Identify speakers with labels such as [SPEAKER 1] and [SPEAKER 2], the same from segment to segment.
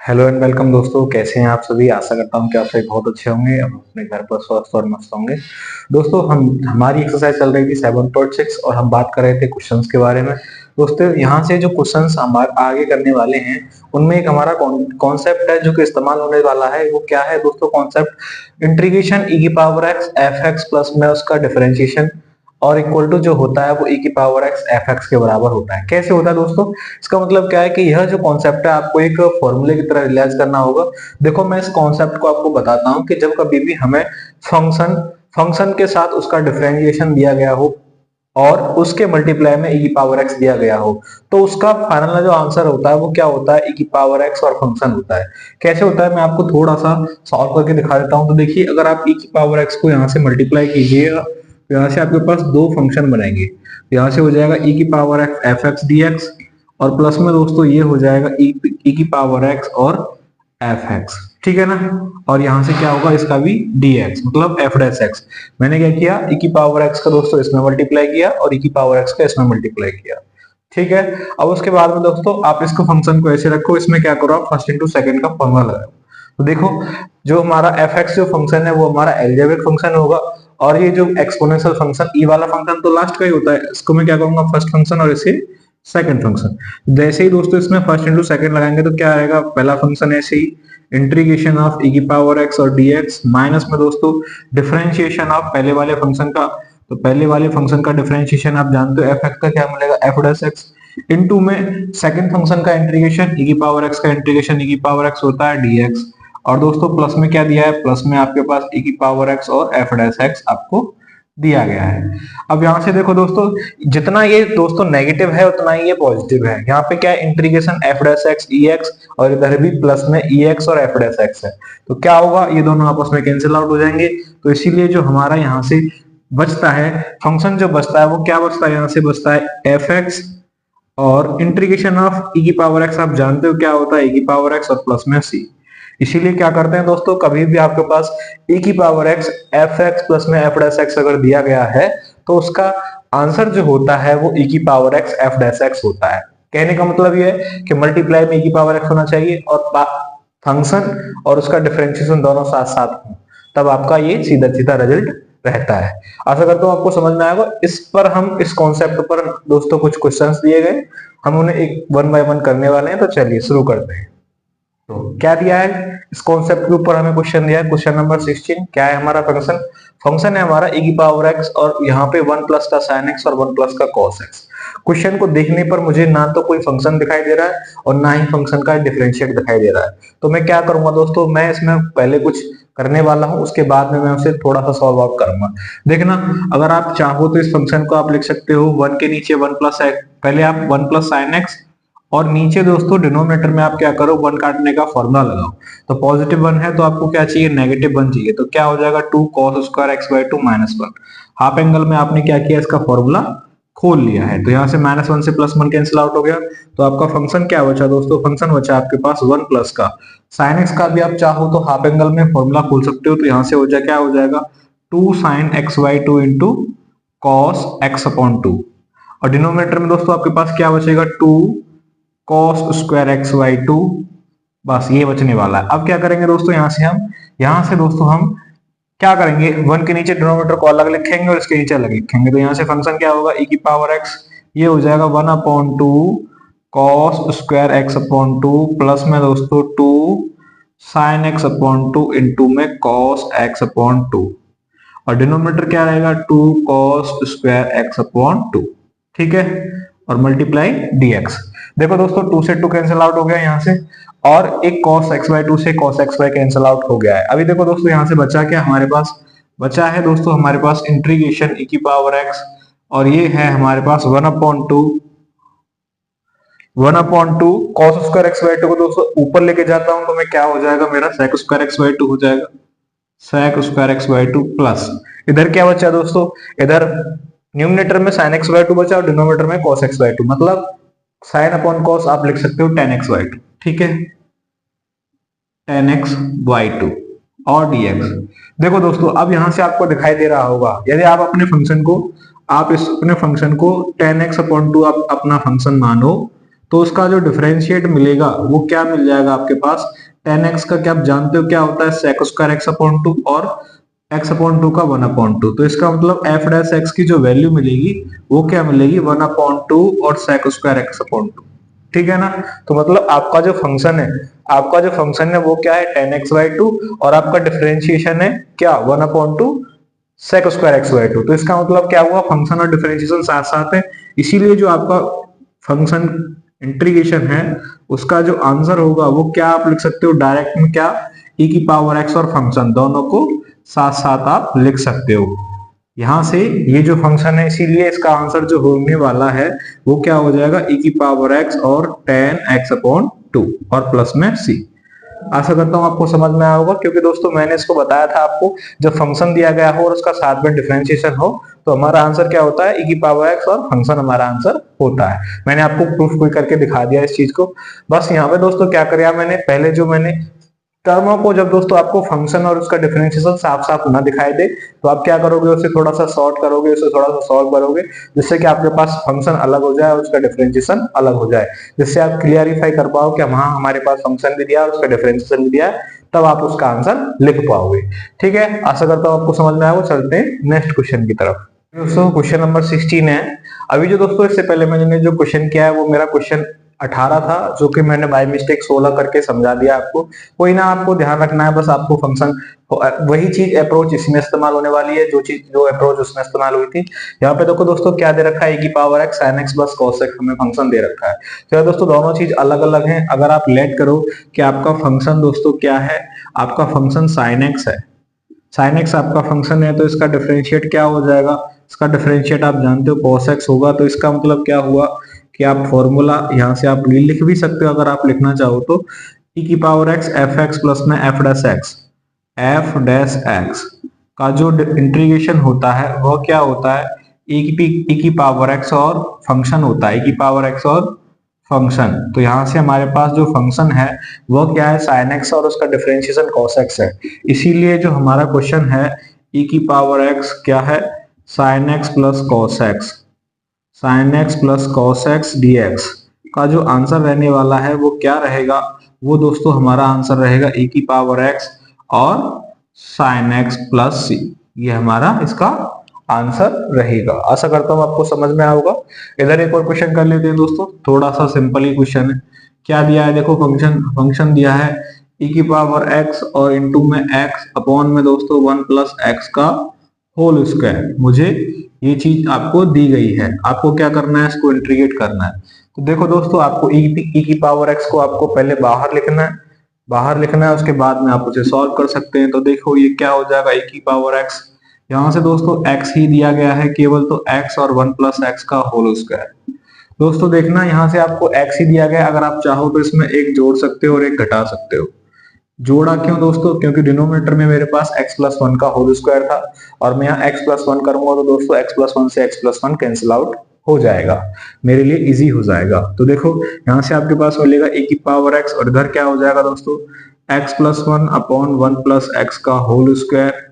[SPEAKER 1] Hello and welcome दोस्तों, कैसे हैं आप सभी। आशा करता हूं कि आप सभी बहुत अच्छे होंगे, अब अपने घर पर स्वस्थ और मस्त होंगे। दोस्तों, हम हमारी एक्सरसाइज चल रही थी 7.6 और हम बात कर रहे थे क्वेश्चंस के बारे में। दोस्तों, यहाँ से जो क्वेश्चंस हम आगे करने वाले हैं उनमें एक हमारा कॉन्सेप्ट है जो कि इस्तेमाल होने वाला है। वो क्या है दोस्तों? कॉन्सेप्ट इंटीग्रेशन ई की power x F x plus में उसका डिफरेंशिएशन और इक्वल टू जो होता है वो e की पावर x एफ एक्स के बराबर होता है। कैसे होता है दोस्तों? इसका मतलब क्या है कि यह जो कॉन्सेप्ट है आपको एक फॉर्मूले की तरह रियलाइज करना होगा। देखो, मैं इस कॉन्सेप्ट को आपको बताता हूं कि जब कभी भी हमें फंक्शन फंक्शन के साथ उसका डिफरेंशिएशन दिया गया हो और उसके मल्टीप्लाई में e की पावर x दिया गया हो, तो उसका फाइनल जो आंसर होता है वो क्या होता है? e की पावर x और फंक्शन होता है। कैसे होता है मैं आपको थोड़ा सा सॉल्व करके दिखा देता हूं। तो देखिए, अगर आप e की पावर x को यहाँ से मल्टीप्लाई कीजिए, यहाँ से आपके पास दो फंक्शन बनेंगे। यहाँ से हो जाएगा e की power x F x D x और प्लस में दोस्तों ये हो जाएगा e की पावर x और एफ एक्स। ठीक है ना? और यहाँ से क्या होगा? इसका भी dx मतलब f डैश x। मैंने क्या किया? e की पावर x का दोस्तों इसमें मल्टीप्लाई किया और e की पावर x का इसमें मल्टीप्लाई किया। ठीक है। अब उसके बाद में दोस्तों आप इसको फंक्शन को ऐसे रखो, इसमें क्या करो? आप फर्स्ट इंटू सेकंड का फॉर्मूला लगाओ। तो देखो, जो हमारा एफ एक्स जो फंक्शन है वो हमारा एल्जेब्रिक फंक्शन होगा और ये जो एक्सपोनेंशियल फंक्शन ई वाला फंक्शन तो लास्ट का ही होता है। इसको मैं क्या करूंगा? फर्स्ट फंक्शन और इसे सेकंड फंक्शन। जैसे ही दोस्तों इसमें फर्स्ट इंटू सेकंड लगाएंगे तो क्या आएगा? पहला फंक्शन ऐसे ही इंटीग्रेशन ऑफ e की पावर x और dx माइनस में दोस्तों डिफरेंशिएशन ऑफ पहले वाले फंक्शन का। तो पहले वाले फंक्शन का डिफरेंशिएशन आप जानते हो, एफ एक्स का क्या मिलेगा? एफ डैश एक्स इनटू में सेकंड फंक्शन का इंटीग्रेशन e की पावर x का इंटीग्रेशन e की पावर x होता है dx। और दोस्तों प्लस में क्या दिया है? प्लस में आपके पास e की पावर x और f डैश x आपको दिया गया है। अब यहाँ से देखो दोस्तों, जितना ये दोस्तों नेगेटिव है उतना ही ये पॉजिटिव है। यहाँ पे क्या है? इंटीग्रेशन एफ डैश एक्स ई एक्स और इधर भी प्लस में ई एक्स और एफ डैश एक्स है। तो क्या होगा? ये दोनों आपस में कैंसिल आउट हो जाएंगे। तो इसीलिए जो हमारा यहाँ से बचता है फंक्शन, जो बचता है वो क्या बचता है? यहाँ से बचता है एफ एक्स और इंटीग्रेशन ऑफ e की पावर x। आप जानते हो क्या होता है? e की पावर x और प्लस में c। इसीलिए क्या करते हैं दोस्तों, कभी भी आपके पास e की power x F x plus में एफ डैश एक्स अगर दिया गया है तो उसका आंसर जो होता है वो e की power x F dash x होता है। कहने का मतलब ये है कि मल्टीप्लाई में e की पावर x होना चाहिए और फंक्शन और उसका डिफरेंशिएशन दोनों साथ साथ हो, तब आपका ये सीधा सीधा रिजल्ट रहता है। आशा करता हूँ आपको समझ में आएगा। इस पर हम इस कॉन्सेप्ट पर दोस्तों कुछ क्वेश्चंस दिए गए, हम उन्हें एक वन बाय वन करने वाले हैं। तो चलिए शुरू करते हैं। तो क्या दिया है इस कॉन्सेप्ट के ऊपर? हमें क्वेश्चन दिया है, क्वेश्चन नंबर 16। क्या है हमारा फंक्शन? फंक्शन है हमारा e की पावर x और यहाँ पे 1 प्लस का sin x और 1 प्लस का cos x। क्वेश्चन को देखने पर मुझे ना तो कोई फंक्शन दिखाई दे रहा है और ना ही फंक्शन का डिफरेंशिएट दिखाई दे रहा है। तो मैं क्या करूंगा दोस्तों, मैं इसमें पहले कुछ करने वाला हूं, उसके बाद में मैं उसे थोड़ा सा सॉल्व आउट करूंगा। देखना, अगर आप चाहो तो इस फंक्शन को आप लिख सकते हो 1 के नीचे 1 प्लस एक्स, पहले आप 1 प्लस साइन एक्स और नीचे दोस्तों डिनोमिनेटर में आप क्या करो? 1 काटने का फॉर्मूला लगाओ। तो पॉजिटिव 1 है तो आपको क्या चाहिए? नेगेटिव 1 चाहिए। तो क्या हो जाएगा? 2 cos square x by 2 minus 1। Half angle में आपने क्या किया? इसका फॉर्मूला खोल लिया है। तो यहाँ से -1 से +1 कैंसिल आउट हो गया। तो आपका फंक्शन क्या बचा दोस्तों? फंक्शन बचा आपके पास 1 प्लस का साइन एक्स का भी आप चाहो तो हाफ एंगल में फॉर्मूला खोल सकते हो। तो यहाँ से हो जाए क्या हो जाएगा? 2 sin x by 2 into cos x upon 2। और डिनोमिनेटर में दोस्तों आपके पास क्या बचेगा? 2 cos स्क्वायर x बाई 2। बस ये बचने वाला है। अब क्या करेंगे दोस्तों? यहाँ से दोस्तों हम क्या करेंगे? 1 के नीचे डिनोमिनेटर को अलग लिखेंगे और इसके नीचे अलग लिखेंगे। तो यहाँ से फंक्शन क्या होगा? e की पावर x, ये हो जाएगा 1 upon 2 cos square x upon 2 plus में दोस्तों 2 sin x अपॉन 2 इंटू में cos x अपॉन 2 और डिनोमिनेटर क्या रहेगा? 2 cos स्क्वायर x अपॉन 2। ठीक है, और मल्टीप्लाई dx। देखो दोस्तों 2 से 2 कैंसिल आउट हो गया यहाँ से, और एक cos x बाई 2 से cos x by cancel out हो गया है। अभी देखो दोस्तों यहाँ से बचा क्या हमारे पास? बचा है दोस्तों हमारे पास इंटीग्रेशन e की पावर x और ये है हमारे पास 1 upon 2 cos square x by 2 को दोस्तों ऊपर लेके जाता हूं तो मैं क्या हो जाएगा? मेरा sec स्क्वायर x बाई 2 हो जाएगा। sec square x by 2 plus इधर क्या बचा दोस्तों? इधर न्यूमिनेटर में sin x बाई 2 बचा और डिनोमिनेटर में cos x बाई 2, मतलब sin अपॉन cos आप लिख सकते हो tan x बाई 2। ठीक है, tan x बाई 2 और dx। देखो दोस्तों अब यहां से आपको दिखाई दे रहा होगा, यदि आप अपने फंक्शन को tan x अपॉन 2 आप अपना फंक्शन मानो तो उसका जो डिफरेंशिएट मिलेगा वो क्या मिल जाएगा आपके पास, 10x का, क्या आप जानते हो क्या होता है, sec स्क्वायर x अपॉन 2 और x अपॉन 2 का 1 अपॉन 2। तो इसका मतलब f डैश x की जो वैल्यू मिलेगी वो क्या मिलेगी, 1 अपॉन 2 और sec स्क्वायर x अपॉन 2। ठीक है ना। तो मतलब आपका जो फंक्शन है, वो क्या है 10x/2 और आपका डिफरेंशिएशन है क्या 1 अपॉन 2 sec स्क्वायर x/2। तो इसका मतलब क्या हुआ, फंक्शन और डिफरेंशिएशन साथ साथ है, इसीलिए जो आपका फंक्शन इंटीग्रेशन है उसका जो आंसर होगा वो क्या आप लिख सकते हो डायरेक्ट में, क्या e की पावर x और फंक्शन दोनों को साथ साथ आप लिख सकते हो। यहां से ये जो फंक्शन है इसीलिए इसका आंसर जो होने वाला है वो क्या हो जाएगा, e की पावर x और 10x अपॉन 2 और प्लस में c। आशा करता हूँ आपको समझ में आया होगा, क्योंकि दोस्तों मैंने इसको बताया था आपको, जब फंक्शन दिया गया हो और उसका साथ में डिफरेंशिएशन हो तो हमारा आंसर क्या होता है, e की पावर x और फंक्शन हमारा आंसर होता है। मैंने आपको प्रूफ कोई करके दिखा दिया इस चीज को। बस यहाँ पे दोस्तों क्या करिए, मैंने पहले जो मैंने टर्मों को, जब दोस्तों आपको फंक्शन और उसका डिफरेंशिएशन साफ साफ ना दिखाई दे तो आप क्या करोगे, उसे थोड़ा सा शॉर्ट करोगे, उसे थोड़ा सा सॉल्व करोगे, जिससे कि आपके पास फंक्शन अलग हो जाए और उसका डिफरेंशिएशन अलग हो जाए, जिससे आप क्लियरिफाई कर पाओ कि हाँ हमारे पास फंक्शन भी दिया और उसका डिफरेंशिएशन भी दिया है, तब आप उसका आंसर लिख पाओगे। ठीक है, आशा करता हूँ आपको समझ में आया। चलते हैं नेक्स्ट क्वेश्चन की तरफ। दोस्तों क्वेश्चन नंबर 16 है। अभी जो दोस्तों इससे पहले मैंने जो क्वेश्चन किया है वो मेरा क्वेश्चन 18 था, जो कि मैंने बाय मिस्टेक 16 करके समझा दिया आपको। कोई ना, आपको ध्यान रखना है बस, आपको फंक्शन वही चीज अप्रोच इसमें इस्तेमाल होने वाली है जो अप्रोच उसमें इस्तेमाल हुई थी। यहाँ पे देखो दोस्तों क्या दे रखा है, e की power x sin x plus cos x हमें फंक्शन दे रखा है। तो दोस्तों दोनों चीज अलग अलग हैं। अगर आप लेट करो कि आपका फंक्शन दोस्तों क्या है, आपका फंक्शन sin x है, sin x आपका फंक्शन है, तो इसका डिफरेंशिएट क्या हो जाएगा, इसका डिफरेंशिएट आप जानते हो cos x होगा। तो इसका मतलब क्या हुआ कि आप फॉर्मूला यहाँ से आप लिख भी सकते हो अगर आप लिखना चाहो तो, e की power x F x plus में एफ डैश एक्स का जो इंटीग्रेशन होता है वह क्या होता है, e की पावर x और फंक्शन होता है, e की पावर x और फंक्शन। तो यहाँ से हमारे पास जो फंक्शन है वह क्या है sin x और उसका डिफरेंशिएशन cos x है। इसीलिए जो हमारा क्वेश्चन है e की पावर x क्या है sin x plus cos x, sin x plus cos x dx का जो आंसर रहने वाला है वो क्या रहेगा, वो दोस्तों हमारा आंसर रहेगा e की पावर x और sin x प्लस c। ये हमारा इसका आंसर रहेगा। आशा करता हूँ आपको समझ में आया होगा। इधर एक और क्वेश्चन कर लेते हैं दोस्तों, थोड़ा सा सिंपल ही क्वेश्चन है। क्या दिया है, देखो फंक्शन दिया है e की पावर x और इनटू में x अपॉन में दोस्तों 1 प्लस x का होल स्क्वायर। मुझे ये चीज आपको दी गई है, आपको क्या करना है, इसको इंटीग्रेट करना है। तो देखो दोस्तों आपको e की पावर x को आपको पहले बाहर लिखना है, उसके बाद में आप उसे सॉल्व कर सकते हैं। तो देखो ये क्या हो जाएगा, e की पावर x, यहाँ से दोस्तों x ही दिया गया है केवल, तो x और 1 प्लस x का होल स्क्वायर। दोस्तों देखना यहाँ से आपको x ही दिया गया, अगर आप चाहो तो इसमें एक जोड़ सकते हो और एक घटा सकते हो। जोड़ा क्यों दोस्तों, क्योंकि डिनोमिनेटर में मेरे पास x प्लस 1 का होल स्क्वायर था और मैं यहाँ x प्लस 1 करूंगा तो दोस्तों x प्लस 1 से x प्लस 1 कैंसिल आउट हो जाएगा, मेरे लिए इजी हो जाएगा। तो देखो यहाँ से आपके पास मिलेगा e की पावर x और इधर क्या हो जाएगा दोस्तों x plus 1 upon 1 plus x का होल स्क्वायर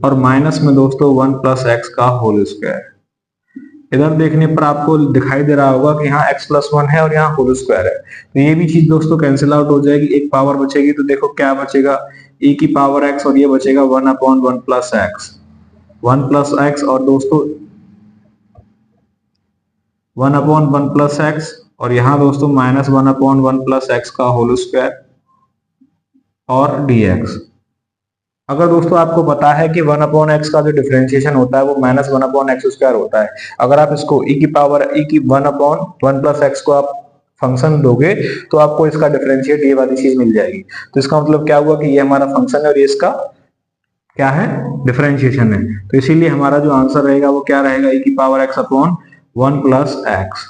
[SPEAKER 1] और माइनस में दोस्तों 1 प्लस x का होल स्क्वायर। इधर देखने पर आपको दिखाई दे रहा होगा कि यहाँ x प्लस 1 है और यहाँ होल स्क्वायर है, तो ये भी चीज दोस्तों कैंसिल आउट हो जाएगी, एक पावर बचेगी। तो देखो क्या बचेगा, e की पावर x और ये बचेगा 1 अपॉन 1 प्लस x और दोस्तों 1 अपॉन 1 प्लस x और यहाँ दोस्तों माइनस 1 अपॉन 1 प्लस x का होल स्क्वायर और dx। अगर दोस्तों आपको पता है कि 1 अपॉन एक्स का जो डिफरेंशिएशन होता है वो माइनस 1 अपॉन एक्स स्क्वायर होता है, अगर आप इसको e की 1 अपॉन 1 प्लस एक्स को आप फंक्शन दोगे तो आपको इसका डिफरेंशिएट ये वाली चीज मिल जाएगी। तो इसका मतलब क्या हुआ कि ये हमारा फंक्शन है और ये इसका क्या है, डिफरेंशिएशन है। तो इसीलिए हमारा जो आंसर रहेगा वो क्या रहेगा, e की power x upon 1 plus x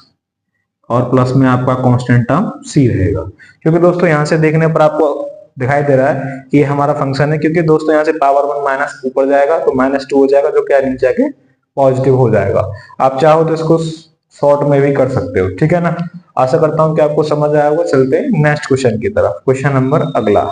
[SPEAKER 1] और प्लस में आपका कांस्टेंट टर्म c रहेगा। क्योंकि दोस्तों यहाँ से देखने पर आपको दिखाई दे रहा है कि ये हमारा फंक्शन है, क्योंकि दोस्तों यहाँ से पावर 1 माइनस ऊपर जाएगा तो -2 हो जाएगा, जो क्या नीचे जाके पॉजिटिव हो जाएगा। आप चाहो तो इसको शॉर्ट में भी कर सकते हो, ठीक है ना। आशा करता हूँ कि आपको समझ आया होगा। चलते हैं नेक्स्ट क्वेश्चन की तरफ। क्वेश्चन नंबर अगला,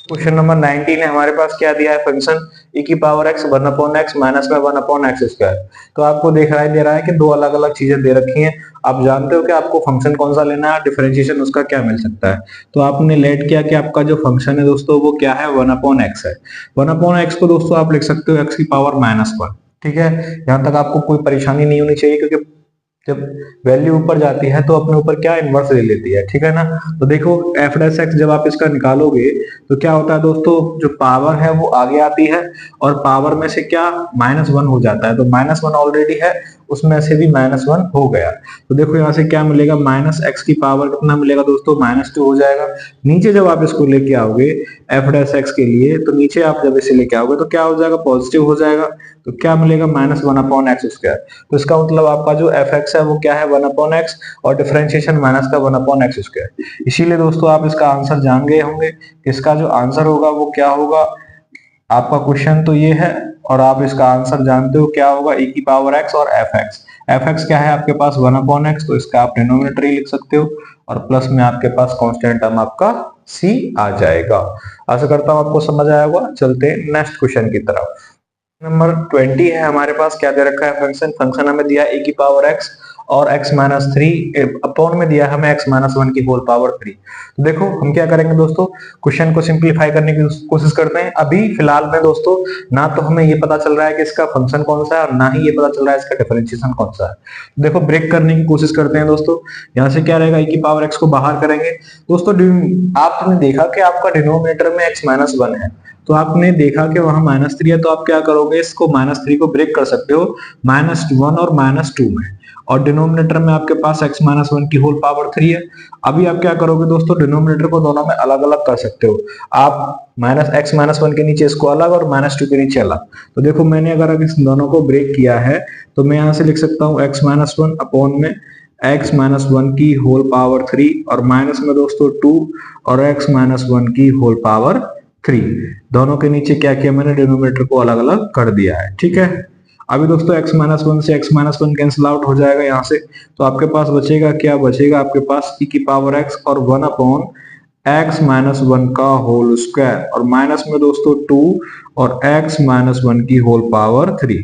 [SPEAKER 1] क्वेश्चन नंबर 19 है, हमारे पास क्या दिया है फंक्शन e की पावर x 1/x माइनस में 1/x स्क्वायर। तो आपको दिखाई दे रहा है कि दो अलग अलग चीजें दे रखी हैं। आप जानते हो कि आपको फंक्शन कौन सा लेना है, डिफरेंशिएशन उसका क्या मिल सकता है। तो आपने लेट किया कि आपका जो फंक्शन है दोस्तों वो क्या है, 1/x है। 1/x को दोस्तों आप लिख सकते हो x की पावर -1। ठीक है, यहाँ तक आपको कोई परेशानी नहीं होनी चाहिए, क्योंकि जब वैल्यू ऊपर जाती है तो अपने ऊपर क्या इन्वर्स ले लेती है। ठीक है ना। तो देखो एफ डैश एक्स जब आप इसका निकालोगे तो क्या होता है दोस्तों, जो पावर है वो आगे आती है और पावर में से क्या -1 हो जाता है। तो -1 ऑलरेडी है, उसमें से भी -1 हो गया। तो देखो यहाँ से क्या मिलेगा, -x की पावर कितना मिलेगा दोस्तों, -2 हो जाएगा। नीचे जब आप इसको लेके आओगे एफ डैश एक्स के लिए, तो नीचे आप जब इसे लेके आओगे तो क्या हो जाएगा, पॉजिटिव हो जाएगा। तो क्या मिलेगा, -1/x स्क्वायर। तो इसका मतलब आपका जो एफ एक्स है वो क्या है, 1/x, और डिफरेंशिएशन माइनस का 1/x स्क्वायर। इसीलिए दोस्तों आप इसका आंसर जान गए होंगे। इसका जो आंसर होगा वो क्या होगा, आपका क्वेश्चन तो ये है और आप इसका आंसर जानते हो क्या होगा, e की पावर x और एफ एक्स क्या है आपके पास 1/x, तो इसका आप डिनोमिनेटर ही लिख सकते हो और प्लस में आपके पास कांस्टेंट टर्म आपका c आ जाएगा। आशा करता हूं आपको समझ आया होगा। चलते हैं नेक्स्ट क्वेश्चन की तरफ। नंबर 20 है, हमारे पास क्या दे रखा है फंक्शन हमें दिया e की पावर x और x-3 अपॉन में दिया हमें x-1 की होल पावर 3। तो देखो हम क्या करेंगे दोस्तों, क्वेश्चन को सिंपलीफाई करने की कोशिश करते हैं। अभी फिलहाल में दोस्तों ना तो हमें ये पता चल रहा है कि इसका फंक्शन कौन सा है और ना ही ये पता चल रहा है इसका डिफरेंशिएशन कौन सा है। तो देखो ब्रेक करने की कोशिश करते हैं दोस्तों। यहाँ से क्या रहेगा, e की पावर x को बाहर करेंगे दोस्तों। आपने देखा कि आपका डिनोमिनेटर में x-1 है, तो आपने देखा कि वहां -3 है, तो आप क्या करोगे, इसको -3 को ब्रेक कर सकते हो -1 और -2 में, और डिनोमिनेटर में आपके पास x-1 की होल पावर 3 है। अभी आप क्या करोगे दोस्तों, डिनोमिनेटर को दोनों में अलग अलग कर सकते हो आप, -x-1 के नीचे इसको अलग और -2 के नीचे अलग। तो देखो मैंने अगर इस दोनों को ब्रेक किया है तो मैं यहाँ से लिख सकता हूँ x-1 अपॉन में x-1 की होल पावर 3 और माइनस में दोस्तों 2 और x-1 की होल पावर 3। दोनों के नीचे क्या किया मैंने, डिनोमिनेटर को अलग अलग कर दिया है। ठीक है, अभी दोस्तों x-1 से x-1 कैंसिल आउट हो जाएगा यहाँ से। तो आपके पास बचेगा क्या, बचेगा आपके पास e की पावर x और 1/x-1 का होल स्क्वायर और माइनस में दोस्तों 2 और x-1 की होल पावर 3।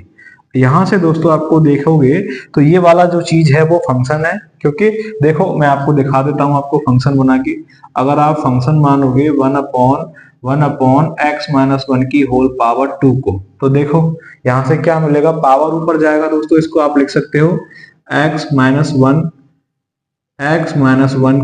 [SPEAKER 1] यहाँ से दोस्तों आपको देखोगे तो ये वाला जो चीज है वो फंक्शन है, क्योंकि देखो मैं आपको दिखा देता हूँ आपको फंक्शन बना के। अगर आप फंक्शन मानोगे 1/x-1 की होल पावर 2 को, तो देखो यहाँ से क्या मिलेगा, पावर ऊपर जाएगा दोस्तों, इसको आप लिख सकते हो x-1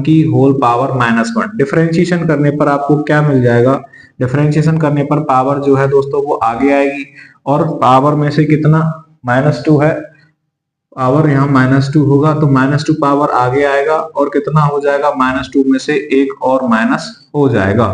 [SPEAKER 1] की होल पावर -1। डिफरेंशिएशन करने पर आपको क्या मिल जाएगा, डिफरेंशिएशन करने पर पावर जो है दोस्तों वो आगे आएगी और पावर में से कितना, -2 है, पावर यहाँ -2 होगा तो -2 पावर आगे आएगा और कितना हो जाएगा, -2 में से एक और माइनस हो जाएगा।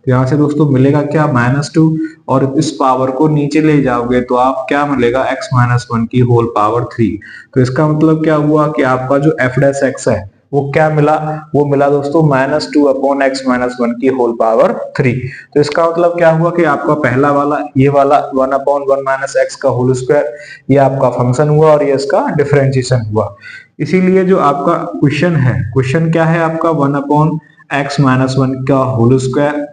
[SPEAKER 1] तो यहाँ से दोस्तों मिलेगा क्या, -2, और इस पावर को नीचे ले जाओगे तो आप क्या मिलेगा, x-1 की होल पावर 3। तो इसका मतलब क्या हुआ कि आपका जो एफ डैश एक्स है वो क्या मिला, वो मिला दोस्तों -2/x-1 की होल पावर 3। तो इसका मतलब क्या हुआ कि आपका पहला वाला ये वाला 1/1 - x का होल स्क्वायर ये आपका फंक्शन हुआ और ये इसका डिफरेंशिएशन हुआ। इसीलिए जो आपका क्वेश्चन है, क्वेश्चन क्या है आपका, 1/x-1 का होल स्क्वायर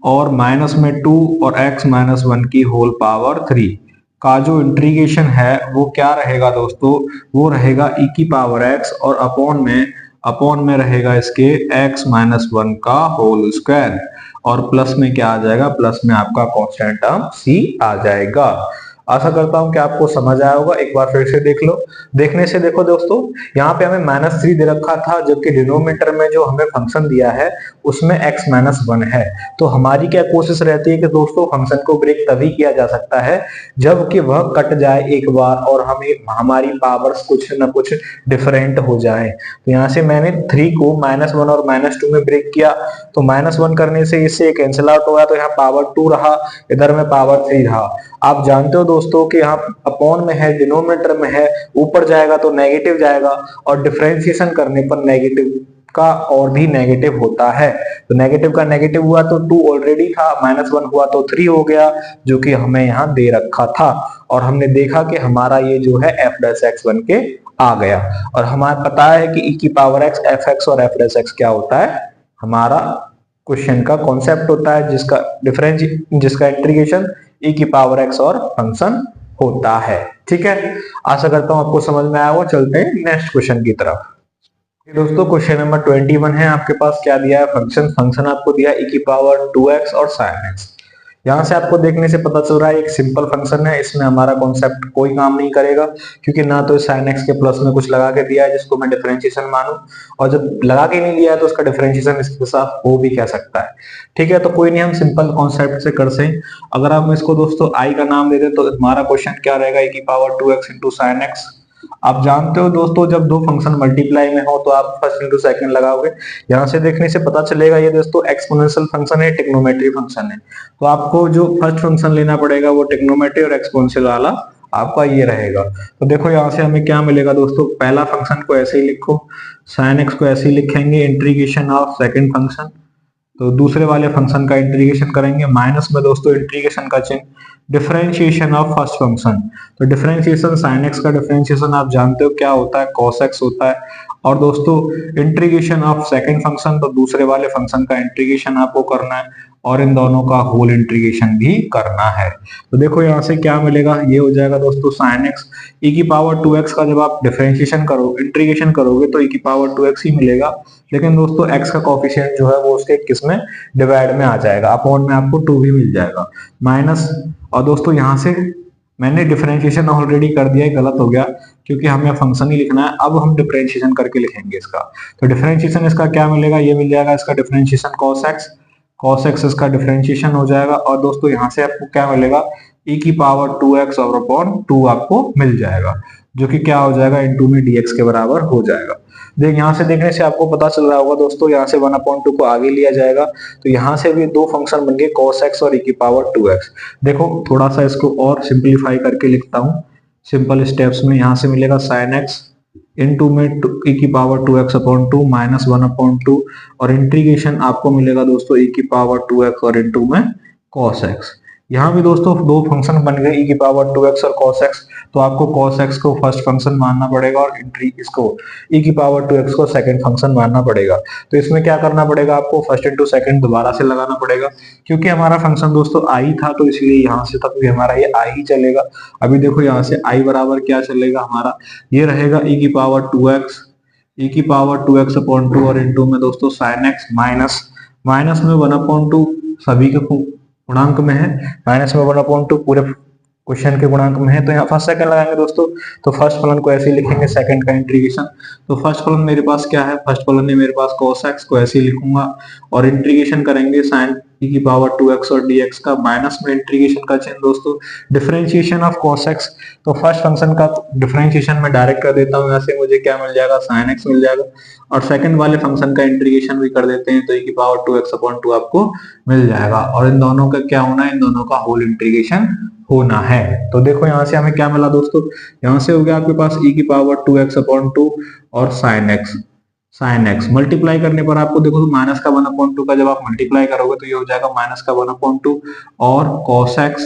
[SPEAKER 1] और माइनस में 2 और x-1 की होल पावर 3 का जो इंटीग्रेशन है वो क्या रहेगा दोस्तों, वो रहेगा e की पावर x और अपॉन में रहेगा इसके x-1 का होल स्क्वायर और प्लस में क्या आ जाएगा, प्लस में आपका कांस्टेंट टर्म c आ जाएगा। आशा करता हूं कि आपको समझ आया होगा। एक बार फिर से देख लो। देखने से देखो दोस्तों, यहाँ पे हमें -3 दे रखा था, जबकि डिनोमिनेटर में जो हमें फंक्शन दिया है उसमें x-1 है। तो हमारी क्या कोशिश रहती है कि दोस्तों फंक्शन को ब्रेक तभी किया जा सकता है जबकि वह कट जाए एक बार और हमें हमारी पावर्स कुछ न कुछ डिफरेंट हो जाए। तो यहाँ से मैंने 3 को -1 और -2 में ब्रेक किया, तो -1 करने से इससे कैंसिल आउट हो गया, तो यहाँ पावर 2 रहा, इधर में पावर 3 रहा। आप जानते हो दोस्तों कि यहाँ अपॉन में है, डिनोमिनेटर में है, ऊपर जाएगा तो नेगेटिव जाएगा और डिफरेंशिएशन करने पर नेगेटिव का और भी नेगेटिव होता है। तो नेगेटिव का नेगेटिव हुआ तो 2 ऑलरेडी था, -1 हुआ तो 3 हो गया, जो कि हमें यहाँ दे रखा था। और हमने देखा कि हमारा ये जो है एफ डैश एक्स बन के आ गया। और हमारा पता है कि e की पावर x, एफ एक्स और एफ डैश एक्स क्या होता है, हमारा क्वेश्चन का कॉन्सेप्ट होता है, जिसका इंटीग्रेशन e की पावर x और फंक्शन होता है। ठीक है, आशा करता हूं आपको समझ में आया होगा। चलते हैं नेक्स्ट क्वेश्चन की तरफ। दोस्तों क्वेश्चन नंबर 21 है, आपके पास क्या दिया है, फंक्शन आपको दिया e की पावर 2x और sin x। यहाँ से आपको देखने से पता चल रहा है एक सिंपल फंक्शन है, इसमें हमारा कॉन्सेप्ट कोई काम नहीं करेगा, क्योंकि ना तो sin x के प्लस में कुछ लगा के दिया है जिसको मैं डिफरेंशिएशन मानूं, और जब लगा के नहीं दिया है तो उसका डिफरेंशिएशन इसके साथ हो भी कह सकता है। ठीक है, तो कोई नहीं, हम सिंपल कॉन्सेप्ट से कर से अगर हम इसको दोस्तों i का नाम दे दें तो हमारा क्वेश्चन क्या रहेगा, e की power 2x into sine x. आप जानते हो दोस्तों, जब दो फंक्शन मल्टीप्लाई में हो तो आप फर्स्ट इंटू सेकंड लगाओगे। यहाँ से देखने से पता चलेगा ये दोस्तों एक्सपोनेंशियल फंक्शन है, ट्रिग्नोमेट्री फंक्शन है, तो आपको जो फर्स्ट फंक्शन लेना पड़ेगा वो ट्रिग्नोमेट्री और एक्सपोनेंशियल वाला आपका ये रहेगा। तो देखो यहाँ से हमें क्या मिलेगा दोस्तों, पहला फंक्शन को ऐसे ही लिखो, साइन एक्स को ऐसे ही लिखेंगे, इंटीग्रेशन ऑफ सेकंड फंक्शन, तो दूसरे वाले फंक्शन का इंटीग्रेशन करेंगे, माइनस में दोस्तों इंटीग्रेशन का चिन्ह, डिफरेंशिएशन ऑफ फर्स्ट फंक्शन। तो डिफरेंशिएशन साइन एक्स का डिफरेंशिएशन आप जानते हो क्या होता है, कॉस एक्स होता है, और दोस्तों इंटीग्रेशन ऑफ सेकंड फंक्शन, तो दूसरे वाले फंक्शन का इंटीग्रेशन आपको करना है और इन दोनों का होल इंटीग्रेशन भी करना है। तो देखो यहाँ से क्या मिलेगा, ये हो जाएगा दोस्तों साइन एक्स, e की पावर 2x का जब आप डिफरेंशिएशन करो इंटीग्रेशन करोगे तो e की पावर 2x ही मिलेगा, लेकिन दोस्तों x का कोफिशिएंट जो है वो उसके किस में डिवाइड में आ जाएगा, अपॉन में आपको 2 भी मिल जाएगा माइनस। और दोस्तों यहाँ से मैंने डिफरेंशिएशन ऑलरेडी कर दिया है, गलत हो गया क्योंकि हमें फंक्शन ही लिखना है, अब हम डिफरेंशिएशन करके लिखेंगे इसका। तो डिफरेंशिएशन इसका क्या मिलेगा, ये मिल जाएगा इसका डिफरेंशिएशन cos x इसका डिफरेंशिएशन हो जाएगा, और दोस्तों यहाँ से आपको क्या मिलेगा, e की पावर 2x और अपॉन 2 आपको मिल जाएगा, जो कि क्या हो जाएगा, इनटू में dx के बराबर हो जाएगा। देख यहाँ से देखने से आपको पता चल रहा होगा दोस्तों, यहाँ से 1/2 को आगे लिया जाएगा, तो यहाँ से भी दो फंक्शन बन गए cos x और e की पावर 2x। देखो थोड़ा सा इसको और सिंप्लीफाई करके लिखता हूँ सिंपल स्टेप्स में। यहाँ से मिलेगा sin x इनटू में e की पावर 2x अपॉन 2 माइनस 1/2, और इंटीग्रेशन आपको मिलेगा दोस्तों e की पावर 2x और इनटू में cos x। यहाँ भी दोस्तों दो फंक्शन बन गए e की पावर 2x और cos x, तो आपको cos x को फर्स्ट फंक्शन मानना पड़ेगा और इसको e की पावर 2x को सेकंड फंक्शन मानना पड़ेगा। तो इसमें क्या करना पड़ेगा, आपको फर्स्ट इंटू सेकंड दोबारा से लगाना पड़ेगा, क्योंकि हमारा फंक्शन दोस्तों i था तो इसलिए यहाँ से तक भी हमारा ये i ही चलेगा। अभी देखो यहाँ से i बराबर क्या चलेगा हमारा, ये रहेगा e की पावर 2x, e की पावर 2x अपॉन 2 और इनटू में दोस्तों sin x माइनस में 1/2 सभी के गुणांक में है, माइनस में 1/2 पूरे क्वेश्चन के गुणांक में है, तो यहाँ फर्स्ट सेकंड लगाएंगे दोस्तों। तो फर्स्ट फलन को ऐसे ही लिखेंगे, सेकंड का इंटीग्रेशन, तो फर्स्ट फलन मेरे पास क्या है, फर्स्ट फलन है मेरे पास cos x को ऐसे ही लिखूंगा, और इंटीग्रेशन करेंगे sin e की पावर 2x और dx का, माइनस में इंटीग्रेशन का चिन्ह दोस्तों, डिफरेंशिएशन ऑफ cos x, तो फर्स्ट फंक्शन का डिफरेंशिएशन में डायरेक्ट कर देता हूँ, यहाँ से मुझे क्या मिल जाएगा, sin x मिल जाएगा, और सेकंड वाले फंक्शन का इंटीग्रेशन भी कर देते हैं, तो e की पावर 2x अपॉन 2 आपको मिल जाएगा, और इन दोनों का क्या होना है, इन दोनों का होल इंटीग्रेशन होना है। तो देखो यहाँ से हमें क्या मिला दोस्तों, यहाँ से हो गया आपके पास e की पावर 2x अपॉन 2 और साइन एक्स मल्टीप्लाई करने पर आपको देखो माइनस का 1/2 का जब आप मल्टीप्लाई करोगे तो ये हो जाएगा माइनस का 1/2 और cos x,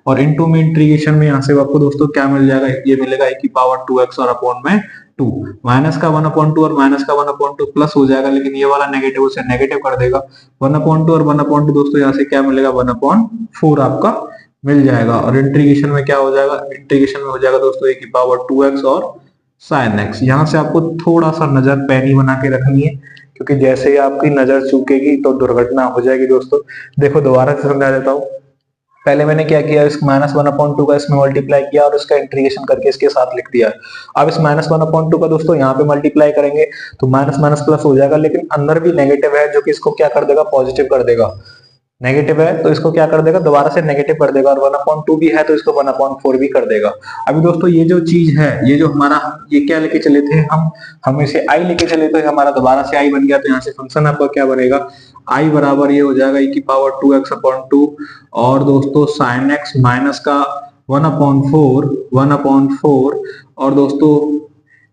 [SPEAKER 1] और इनटू में इंटीग्रेशन में यहाँ से आपको दोस्तों क्या मिल जाएगा, ये मिलेगा e की पावर 2x और अपॉन में 2, माइनस का 1/2 और माइनस का 1/2 प्लस हो जाएगा, लेकिन ये वाला नेगेटिव उसे नेगेटिव कर देगा, 1/2 और 1/2 दोस्तों यहाँ से क्या मिलेगा, 1/4 आपका मिल जाएगा, और इंटीग्रेशन में क्या हो जाएगा, इंटीग्रेशन में हो जाएगा दोस्तों e की पावर 2x और sin x। यहाँ से आपको थोड़ा सा नजर पैनी बना के रखनी है, क्योंकि जैसे ही आपकी नजर चूकेगी तो दुर्घटना हो जाएगी दोस्तों। देखो दोबारा से समझा देता हूँ, पहले मैंने क्या किया, इस माइनस 1/2 का इसमें मल्टीप्लाई किया और इसका इंटीग्रेशन करके इसके साथ लिख दिया। अब इस माइनस 1/2 का दोस्तों यहाँ पे मल्टीप्लाई करेंगे तो माइनस माइनस प्लस हो जाएगा, लेकिन अंदर भी नेगेटिव है जो कि इसको क्या कर देगा, पॉजिटिव कर देगा। नेगेटिव है तो इसको क्या कर देगा, दोबारा से नेगेटिव कर देगा, और 1/2 भी है तो इसको 1/4 भी कर देगा। अभी दोस्तों ये जो चीज है, ये जो हमारा, ये क्या लेके चले थे हम इसे i लेके चले तो हमारा दोबारा से i बन गया, तो यहाँ से फंक्शन आपका क्या बनेगा, i बराबर ये हो जाएगा e की पावर 2x अपॉन 2 और दोस्तों sin x माइनस का 1/4 और दोस्तों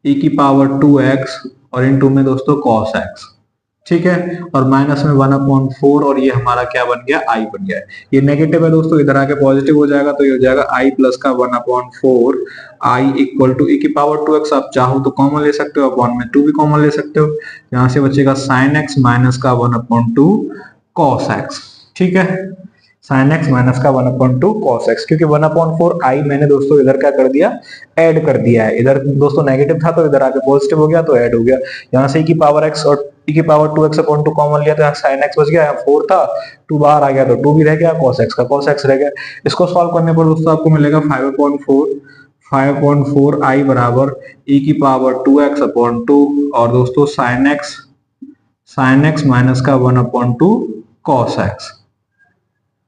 [SPEAKER 1] e की पावर 2x और इनटू में दोस्तों cos x, ठीक है, और माइनस में 1/4 और ये हमारा क्या बन गया, i बन गया। ये नेगेटिव है दोस्तों, इधर आके पॉजिटिव हो जाएगा, तो ये हो जाएगा i प्लस का 1/4 i इक्वल टू e की पावर 2x, आप चाहो तो कॉमन ले सकते हो, अपॉन में 2 भी कॉमन ले सकते हो, यहाँ से बचेगा sin x माइनस का 1/2 कॉस एक्स। ठीक है, साइन एक्स माइनस का 1/2 कॉस एक्स, क्योंकि 1/4 आई मैंने दोस्तों इधर क्या कर दिया, ऐड कर दिया है। इधर दोस्तों नेगेटिव था तो इधर आके पॉजिटिव हो गया तो ऐड हो गया। यहाँ से e की पावर x और e की पावर 2x/2 कॉमन लिया तो यहाँ साइन x बच गया, यहाँ 4 था 2 बाहर आ गया तो 2 भी रह गया, cos x का cos x रह गया। इसको सॉल्व करने पर दोस्तों आपको मिलेगा 5/4 आई बराबर e की पावर 2x/2 और दोस्तों साइन एक्स माइनस का 1/2 cos x,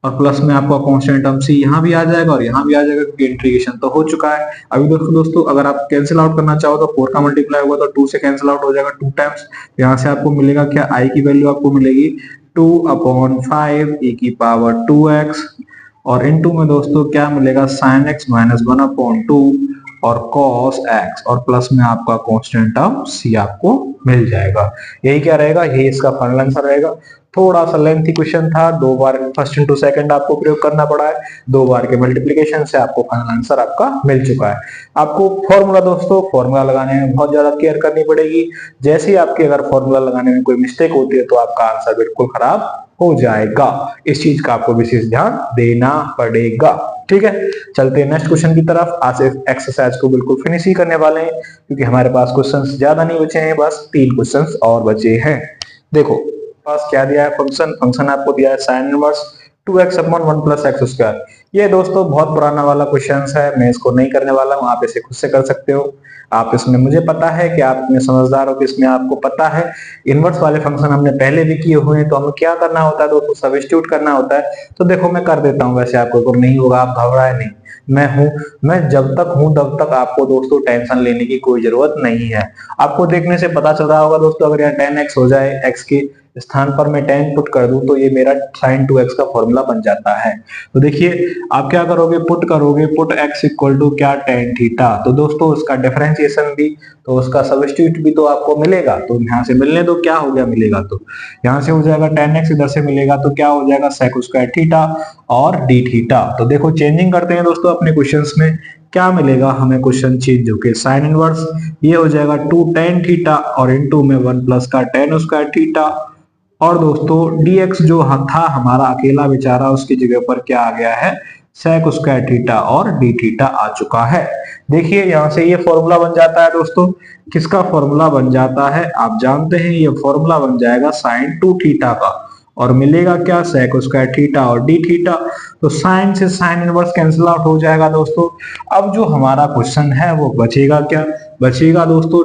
[SPEAKER 1] और प्लस में आपका कांस्टेंट टर्म सी यहाँ भी आ जाएगा और यहाँ भी आ जाएगा क्योंकि इंटीग्रेशन तो हो चुका है। अभी दोस्तों अगर आप कैंसिल आउट करना चाहो तो 4 का मल्टीप्लाई होगा तो 2 से कैंसिल आउट हो जाएगा 2 टाइम्स। यहाँ से आपको मिलेगा क्या, आई की वैल्यू आपको मिलेगी 2/5 e की पावर 2x और इनटू में दोस्तों क्या मिलेगा, साइन एक्स माइनस 1/2 और cos x और प्लस में आपका कांस्टेंट टर्म c आपको मिल जाएगा। यही क्या रहेगा, यही इसका फाइनल आंसर रहेगा। थोड़ा सा लेंथी क्वेश्चन था, 2 बार फर्स्ट इंटू सेकंड आपको प्रयोग करना पड़ा है, 2 बार के मल्टीप्लिकेशन से आपको फाइनल आंसर आपका मिल चुका है। आपको फॉर्मूला दोस्तों फॉर्मूला लगाने में बहुत ज्यादा केयर करनी पड़ेगी। जैसे ही आपकी अगर फॉर्मूला लगाने में कोई मिस्टेक होती है तो आपका आंसर बिल्कुल खराब हो जाएगा। इस चीज का आपको विशेष ध्यान देना पड़ेगा। ठीक है, चलते हैं नेक्स्ट क्वेश्चन की तरफ। आज एक्सरसाइज को बिल्कुल फिनिश ही करने वाले हैं क्योंकि हमारे पास क्वेश्चंस ज्यादा नहीं बचे हैं, बस 3 क्वेश्चंस और बचे हैं। देखो पास क्या दिया है, फंक्शन आपको दिया है साइन इनवर्स 2x/1 + x²। ये दोस्तों बहुत पुराना वाला क्वेश्चन है, मैं इसको नहीं करने वाला हूँ, आप इसे खुद से कर सकते हो। आप इसमें, मुझे पता है कि आप इतने समझदार हो कि इसमें आपको पता है इनवर्स वाले फंक्शन हमने पहले भी किए हुए हैं, तो हमें क्या करना होता है दोस्तों, सब्स्टिट्यूट करना होता है। तो देखो मैं कर देता हूँ, वैसे आपको अगर नहीं होगा आप घबराए नहीं, मैं जब तक हूं तब तक आपको दोस्तों टेंशन लेने की कोई जरूरत नहीं है। आपको देखने से पता चल रहा होगा दोस्तों, अगर यहाँ 10x हो जाए, x के स्थान पर मैं 10 पुट कर दूं तो ये मेरा sin 2x का फॉर्मूला बन जाता है। तो देखिए आप क्या करोगे, पुट करोगे, पुट x इक्वल टू क्या, tan थीटा। तो दोस्तों उसका डिफरेंशिएशन भी, तो उसका सब्स्टिट्यूट भी तो आपको मिलेगा, तो यहाँ से मिलने दो, क्या हो गया मिलेगा, तो यहाँ से हो जाएगा tan x, इधर से मिलेगा तो क्या हो जाएगा sec² थीटा और d थीटा। तो देखो चेंजिंग करते हैं दोस्तों अपने क्वेश्चंस में, क्या मिलेगा हमें, क्वेश्चन चेंज होके साइन इनवर्स ये हो जाएगा 2 tan थीटा और इनटू में 1 प्लस का tan² थीटा, और दोस्तों dx जो था हमारा अकेला बेचारा, उसकी जगह पर क्या आ गया है, sec² थीटा और d थीटा आ चुका है। देखिए यहाँ से ये फॉर्मूला बन जाता है दोस्तों, किसका फॉर्मूला बन जाता है आप जानते हैं, ये फॉर्मूला बन जाएगा sin 2 थीटा का, और मिलेगा क्या, sec² थीटा और d थीटा। तो साइन से साइन इनवर्स कैंसिल आउट हो जाएगा दोस्तों। अब जो हमारा क्वेश्चन है वो बचेगा क्या, बचेगा दोस्तों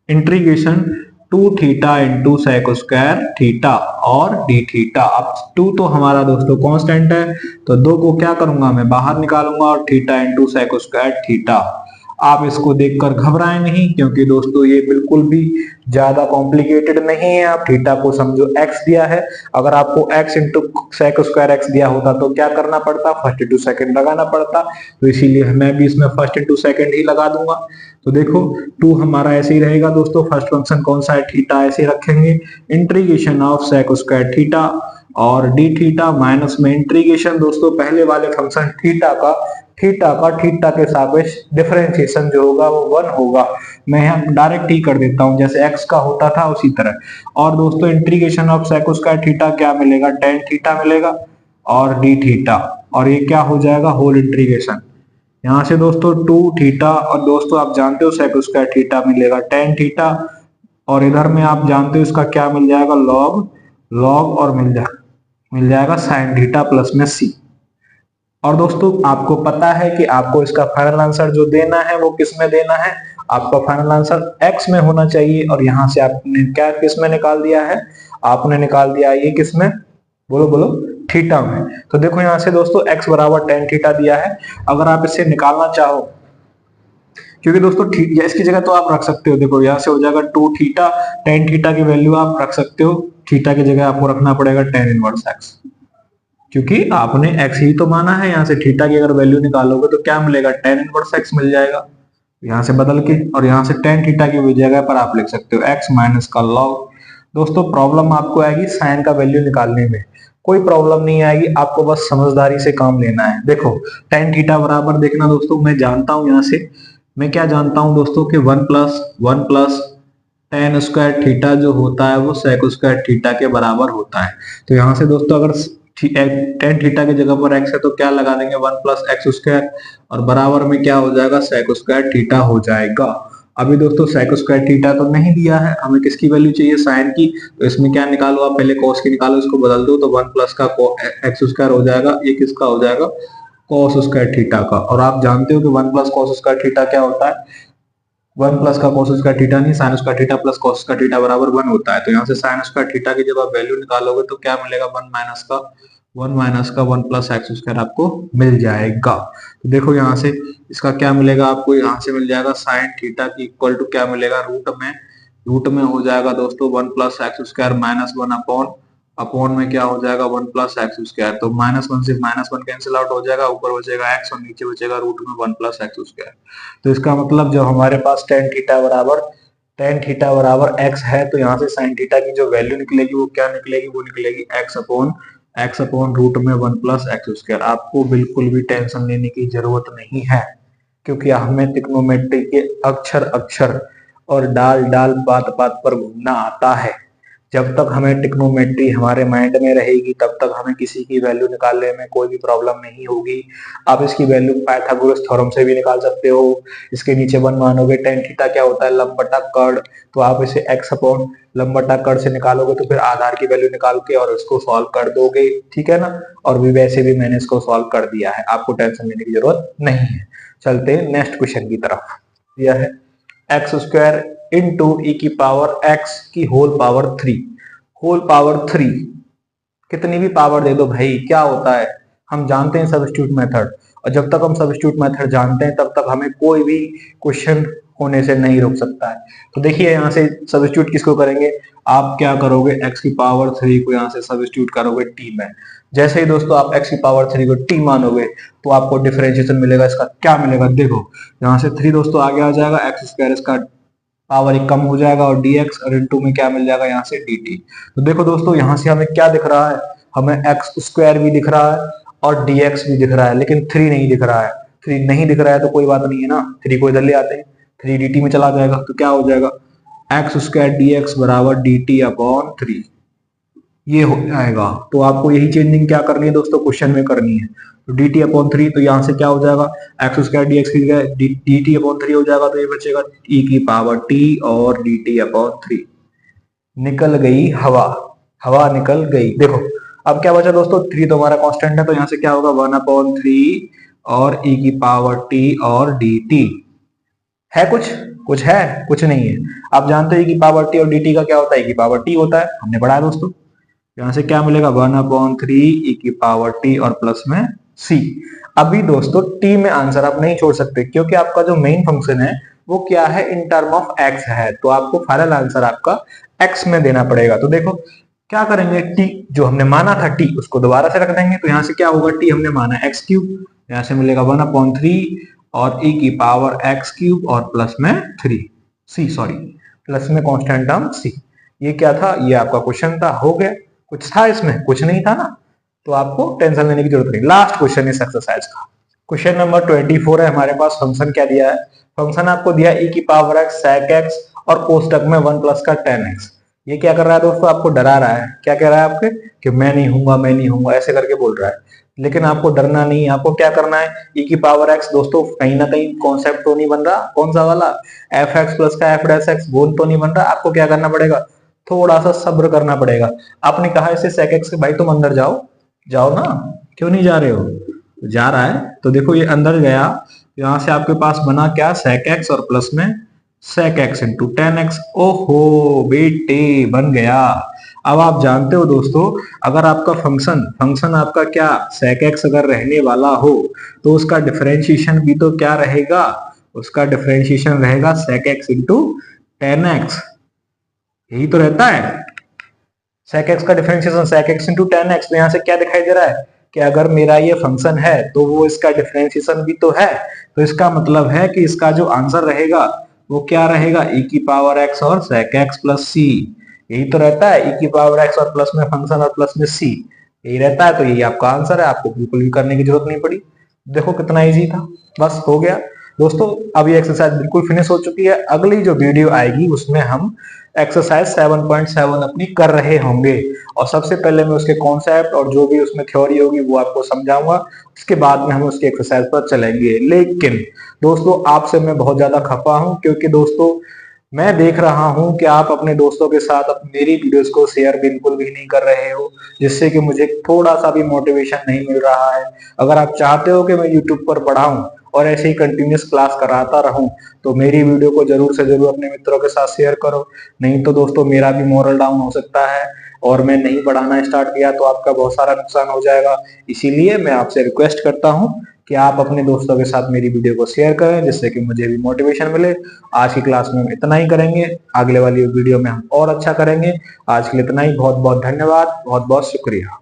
[SPEAKER 1] integration 2 theta into sec² theta और d थीटा। अब 2 तो हमारा दोस्तों कांस्टेंट है, तो 2 को क्या करूंगा मैं बाहर निकालूंगा, और थीटा इंटू sec² थीटा। आप इसको देखकर घबराएं नहीं, क्योंकि दोस्तों ये बिल्कुल भी ज्यादा कॉम्प्लिकेटेड नहीं है। आप थीटा को समझो x दिया है, अगर आपको x इंटू sec² x दिया होता तो क्या करना पड़ता, फर्स्ट इंटू सेकंड लगाना पड़ता, तो इसीलिए मैं भी इसमें फर्स्ट इंटू सेकंड ही लगा दूंगा। तो देखो 2 हमारा ऐसे ही रहेगा दोस्तों, फर्स्ट फंक्शन कौन सा है, थीटा, ऐसे रखेंगे, इंटीग्रेशन ऑफ sec² थीटा और d थीटा माइनस में इंटीग्रेशन दोस्तों पहले वाले फंक्शन थीटा का थीटा के सापेक्ष डिफरेंशिएशन जो होगा वो 1 होगा। मैं यहाँ डायरेक्ट ही कर देता हूँ, जैसे x का होता था उसी तरह। और दोस्तों इंटीग्रेशन ऑफ sec² थीटा क्या मिलेगा, tan थीटा मिलेगा और d थीटा, और ये क्या हो जाएगा, होल इंटीग्रेशन। यहाँ से दोस्तों 2 थीटा, और दोस्तों आप जानते हो sec² थीटा मिलेगा tan थीटा, और इधर में आप जानते हो इसका क्या मिल जाएगा, लॉग और मिल जाएगा sin थीटा प्लस में c। और दोस्तों आपको पता है कि आपको इसका फाइनल आंसर जो देना है वो किस में देना है, आपका फाइनल आंसर x में होना चाहिए, और यहाँ से आपने क्या किस में निकाल दिया है, आपने निकाल दिया ये किस में, बोलो बोलो, थीटा में। तो देखो यहाँ से दोस्तों x बराबर tan थीटा दिया है, अगर आप इसे निकालना चाहो, क्योंकि दोस्तों इसकी जगह तो आप रख सकते हो, देखो यहाँ से हो जाएगा 2 थीटा, tan थीटा की वैल्यू आप रख सकते हो, थीटा की जगह आपको रखना पड़ेगा tan इनवर्स x, क्योंकि आपने x ही तो माना है। यहाँ से थीटा की अगर वैल्यू निकालोगे तो क्या मिलेगा, tan इनवर्स x मिल जाएगा यहाँ से बदल के, और यहाँ से tan थीटा की जगह पर आप लिख सकते हो x माइनस का लॉग। दोस्तों प्रॉब्लम आपको आएगी साइन का वैल्यू निकालने में, कोई प्रॉब्लम नहीं आएगी, आपको बस समझदारी से काम लेना है। देखो tan थीटा बराबर, देखना दोस्तों मैं जानता हूं, यहाँ से मैं क्या जानता हूं दोस्तों कि 1 प्लस टेन स्क्वायर थीटा जो होता है वो सेक स्क्वायर थीटा के बराबर होता है। तो यहाँ से दोस्तों अगर टेन थीटा की जगह पर एक्स है तो क्या लगा देंगे, वन प्लस एक्स स्क्वायर, और बराबर में क्या हो जाएगा, सेक स्क्वायर थीटा हो जाएगा। अभी दोस्तों सेक स्क्वायर थीटा तो नहीं दिया है, हमें किसकी वैल्यू चाहिए, साइन की। तो इसमें क्या निकालो आप, पहले कॉस की निकालो, इसको बदल दो तो वन प्लस का एक्स स्क्वायर हो जाएगा, ये किसका हो जाएगा, कॉस स्क्वायर थीटा का। और आप जानते हो कि one plus cos square theta क्या होता है, वन प्लस का कॉस स्क्वायर थीटा नहीं, sine square theta plus cos square theta बराबर वन होता है। तो यहाँ से साइन स्क्वायर थीटा की जब आप वैल्यू निकालोगे तो क्या मिलेगा, वन माइनस का वन प्लस एक्स स्क्वायर आपको मिल जाएगा। तो देखो यहाँ से इसका क्या मिलेगा आपको, यहाँ से मिल जाएगा साइन थीटा की इक्वल टू क्या मिलेगा, रूट में हो जाएगा दोस्तों one plus x square minus one upon upon में क्या हो जाएगा, वन प्लस एक्स स्क्वायर। तो माइनस वन से माइनस वन कैंसिल आउट हो जाएगा, ऊपर बचेगा एक्स और नीचे बचेगा रूट में वन प्लस एक्स स्क्वायर। तो इसका मतलब जब हमारे पास टेन थीटा बराबर एक्स है तो यहाँ से साइन थीटा की जो वैल्यू निकलेगी वो क्या निकलेगी, वो निकलेगी एक्स अपॉन रूट में वन प्लस एक्स स्क्वायर। आपको बिल्कुल भी टेंशन लेने की जरूरत नहीं है, क्योंकि हमें ट्रिग्नोमेट्री के अक्षर अक्षर और डाल डाल बात बात पर घूमना आता है। जब तक हमें ट्रिग्नोमेट्री हमारे माइंड में रहेगी तब तक हमें किसी की वैल्यू निकालने में कोई भी प्रॉब्लम नहीं होगी। आप इसकी वैल्यू पाइथागोरस थ्योरम से भी निकाल सकते हो। इसके नीचे वन मानोगे, टेन थीटा क्या होता है, लंब बटा कर्ण, तो आप इसे एक्स अपॉन लंब बटा कर्ण से निकालोगे तो फिर आधार की वैल्यू निकाल के और इसको सॉल्व कर दोगे, ठीक है ना। और भी वैसे भी मैंने इसको सॉल्व कर दिया है, आपको टेंशन लेने की जरूरत नहीं है। चलते हैं नेक्स्ट क्वेश्चन की तरफ। दिया है एक्स स्क्वायर इंटू ई की पावर एक्स की होल पावर थ्री। कितनी भी पावर दे दो भाई, क्या होता है, हम जानते हैं सब्स्टिट्यूट मेथड, और जब तक हम सब्स्टिट्यूट मेथड जानते हैं तब तक हमें कोई भी क्वेश्चन होने से नहीं रोक सकता है। तो देखिए यहाँ से सब्स्टिट्यूट किसको करेंगे, आप क्या करोगे, एक्स की पावर थ्री को यहाँ से सब्स्टिट्यूट करोगे टी में। जैसे ही दोस्तों आप एक्स की पावर थ्री को टी मानोगे तो आपको डिफरेंशिएशन मिलेगा। इसका क्या मिलेगा, देखो यहाँ से थ्री दोस्तों आगे आ जाएगा, एक्स स्क्वायर इसका पावर एक कम हो जाएगा और dx और इनटू में क्या मिल जाएगा यहाँ से dt। तो देखो दोस्तों यहाँ से हमें क्या दिख रहा है, हमें एक्स स्क्वायर भी दिख रहा है और dx भी दिख रहा है, लेकिन थ्री नहीं दिख रहा है। थ्री नहीं दिख रहा है तो कोई बात नहीं है ना, थ्री को इधर ले आते हैं, थ्री dt में चला जाएगा तो क्या हो जाएगा, एक्स स्क्वायर dx बराबर dt अपॉन थ्री, ये हो जाएगा। तो आपको यही चेंजिंग क्या करनी है दोस्तों, क्वेश्चन में करनी है। तो dt अपॉन थ्री, तो यहाँ से क्या हो जाएगा, एक्स स्क्वायर डी एक्स की जगह dt अपॉन थ्री हो जाएगा, तो ये बचेगा e की पावर t और dt अपॉन थ्री। निकल गई हवा, हवा निकल गई। देखो अब क्या बचा दोस्तों, थ्री तो हमारा कांस्टेंट है, तो यहाँ से क्या होगा, वन अपॉन थ्री और e की पावर t और dt। है कुछ है, कुछ नहीं है। आप जानते हो e की पावर t और dt का क्या होता है, e की पावर t होता है, हमने पढ़ा है दोस्तों। यहाँ से क्या मिलेगा, वन अपॉन थ्री ई की पावर टी और प्लस में सी। अभी दोस्तों टी में आंसर आप नहीं छोड़ सकते, क्योंकि आपका जो मेन फंक्शन है वो क्या है, इन टर्म ऑफ एक्स है, तो आपको फाइनल आंसर आपका एक्स में देना पड़ेगा। तो देखो क्या करेंगे, टी जो हमने माना था टी उसको दोबारा से रख देंगे, तो यहाँ से क्या होगा, टी हमने माना एक्स क्यूब, यहाँ से मिलेगा वन अपॉन थ्री और ई की पावर एक्स क्यूब और प्लस में थ्री सी, सॉरी प्लस में कॉन्स्टेंट टर्म सी। ये क्या था, ये आपका क्वेश्चन था, हो गया। कुछ था इसमें, कुछ नहीं था ना, तो आपको टेंशन लेने की जरूरत नहीं। लास्ट क्वेश्चन इस एक्सरसाइज का, क्वेश्चन नंबर 24 है। हमारे पास फंक्शन क्या दिया है, फंक्शन आपको दिया e की पावर x sec x और कोष्टक में 1 प्लस का tan x। ये क्या कर रहा है दोस्तों, आपको डरा रहा है। क्या कह रहा है आपके कि मैं नहीं हूंगा ऐसे करके बोल रहा है, लेकिन आपको डरना नहीं है। आपको क्या करना है, e की पावर x दोस्तों कहीं ना कहीं कॉन्सेप्ट तो नहीं बन रहा, कौन सा वाला, एफ एक्स प्लस का एफ डैश एक्स बोल तो नहीं बन रहा। आपको क्या करना पड़ेगा, थोड़ा सा सब्र करना पड़ेगा। आपने कहा इसे sec x के, भाई तुम अंदर जाओ, जाओ ना, क्यों नहीं जा रहे हो, जा रहा है। तो देखो ये अंदर गया, यहां से आपके पास बना क्या, sec x और प्लस में sec x into tan x। ओहो बेटे बन गया। अब आप जानते हो दोस्तों, अगर आपका फंक्शन आपका क्या sec x अगर रहने वाला हो तो उसका डिफरेंशिएशन भी तो क्या रहेगा, उसका डिफरेंशिएशन रहेगा sec x into tan x, यही तो रहता है। sec x का differentiation sec x into tan x। तो यहाँ से क्या दिखाई दे रहा है कि अगर मेरा ये फंक्शन है तो वो इसका डिफरेंशिएशन भी तो है, तो इसका मतलब है कि इसका जो आंसर रहेगा वो क्या रहेगा, e की पावर x और sec x प्लस c। यही तो रहता है, e की पावर x और प्लस में फंक्शन और प्लस में c, यही रहता है। तो यही आपका आंसर है, आपको बिल्कुल भी करने की जरूरत नहीं पड़ी। देखो कितना इजी था, बस हो गया। दोस्तों अब ये एक्सरसाइज बिल्कुल फिनिश हो चुकी है। अगली जो वीडियो आएगी उसमें हम एक्सरसाइज 7.7 अपनी कर रहे होंगे और सबसे पहले मैं उसके कॉन्सेप्ट और जो भी उसमें थ्योरी होगी वो आपको समझाऊंगा। उसके बाद में हम उसकी एक्सरसाइज पर चलेंगे। लेकिन दोस्तों आपसे मैं बहुत ज्यादा खफा हूं, क्योंकि दोस्तों मैं देख रहा हूं कि आप अपने दोस्तों के साथ मेरी वीडियोस को शेयर बिल्कुल भी नहीं कर रहे हो, जिससे कि मुझे थोड़ा सा भी मोटिवेशन नहीं मिल रहा है। अगर आप चाहते हो कि मैं यूट्यूब पर पढ़ाऊं और ऐसे ही कंटिन्यूस क्लास कराता रहूं, तो मेरी वीडियो को जरूर से जरूर अपने मित्रों के साथ शेयर करो। नहीं तो दोस्तों मेरा भी मोरल डाउन हो सकता है और मैं नहीं पढ़ाना स्टार्ट किया तो आपका बहुत सारा नुकसान हो जाएगा। इसीलिए मैं आपसे रिक्वेस्ट करता हूं कि आप अपने दोस्तों के साथ मेरी वीडियो को शेयर करें, जिससे कि मुझे भी मोटिवेशन मिले। आज की क्लास में हम इतना ही करेंगे, अगले वाली वीडियो में हम और अच्छा करेंगे। आज के लिए इतना ही। बहुत बहुत धन्यवाद, बहुत बहुत शुक्रिया।